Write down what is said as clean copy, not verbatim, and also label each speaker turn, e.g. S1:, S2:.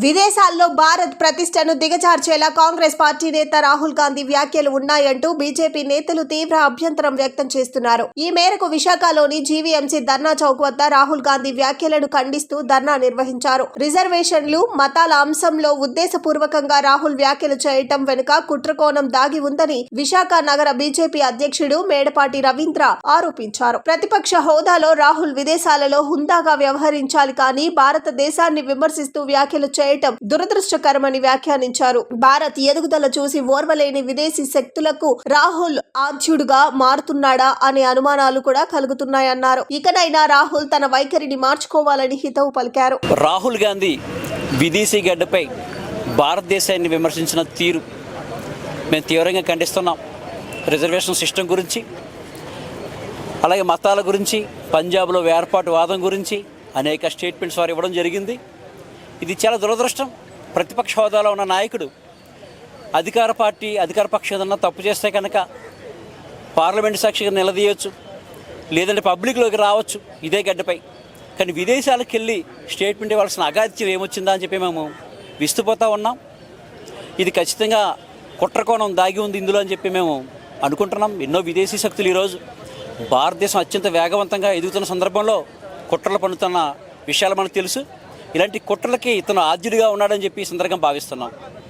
S1: విదేశాల్లో భారత్ ప్రతిష్టను దిగజార్చేలా కాంగ్రెస్ పార్టీ నేత రాహుల్ గాంధీ వ్యాఖ్యలు ఉన్నాయంటూ బీజేపీ నేతలు తీవ్ర అభ్యంతరం వ్యక్తం చేస్తున్నారు. ఈ మేరకు విశాఖలోని జీవీఎంసీ ధర్నా చౌక్ వద్ద రాహుల్ గాంధీ వ్యాఖ్యలను ఖండిస్తూ ధర్నా నిర్వహించారు. రిజర్వేషన్లు, మతాల అంశంలో ఉద్దేశపూర్వకంగా రాహుల్ వ్యాఖ్యలు చేయటం వెనుక కుట్రకోణం దాగి ఉందని విశాఖ నగర బీజేపీ అధ్యక్షుడు మేడపాటి రవీంద్ర ఆరోపించారు. ప్రతిపక్ష హోదాలో రాహుల్ విదేశాలలో హుందాగా వ్యవహరించాలి కానీ భారతదేశాన్ని విమర్శిస్తూ వ్యాఖ్యలు చేయటం దురదృష్టకరమని వ్యాఖ్యానించారు. భారత్ ఎదుగుదల చూసి ఓర్వలేని విదేశీ శక్తులకు రాహుల్ ఆద్యుడుగా మారుతున్నాడా అనే అనుమానాలు కూడా కలుగుతున్నాయన్నారు. ఇకనైనా రాహుల్ తన వైఖరిని మార్చుకోవాలని హితవు పలికారు.
S2: రాహుల్ గాంధీ విదేశీ గడ్డపై భారతదేశాన్ని విమర్శించిన తీరు మేము తీవ్రంగా ఖండిస్తున్నాం. రిజర్వేషన్ సిస్టమ్ గురించి, అలాగే మతాల గురించి, పంజాబ్లో వేర్పాటు వాదం గురించి అనేక స్టేట్మెంట్స్ వారు ఇవ్వడం జరిగింది. ఇది చాలా దురదృష్టం. ప్రతిపక్ష హోదాలో ఉన్న నాయకుడు అధికార పక్షం ఏదన్నా తప్పు చేస్తే కనుక పార్లమెంటు సాక్షిగా నిలదీయవచ్చు, లేదంటే పబ్లిక్లోకి రావచ్చు ఇదే గడ్డపై. కానీ విదేశాలకు వెళ్ళి స్టేట్మెంట్ ఇవ్వాల్సిన అగాధ్యం ఏమొచ్చిందా అని చెప్పి మేము విస్తుపోతూ ఉన్నాం. ఇది ఖచ్చితంగా కుట్రకోణం దాగి ఉంది ఇందులో అని చెప్పి మేము అనుకుంటున్నాం. ఎన్నో విదేశీ శక్తులు ఈరోజు భారతదేశం అత్యంత వేగవంతంగా ఎదుగుతున్న సందర్భంలో కుట్రలు పన్నుతున్న విషయాలు మనకు తెలుసు. ఇలాంటి కుట్రలకి ఇతను ఆద్యుడిగా ఉన్నాడని చెప్పి ఈ సందర్భంగా భావిస్తున్నాం.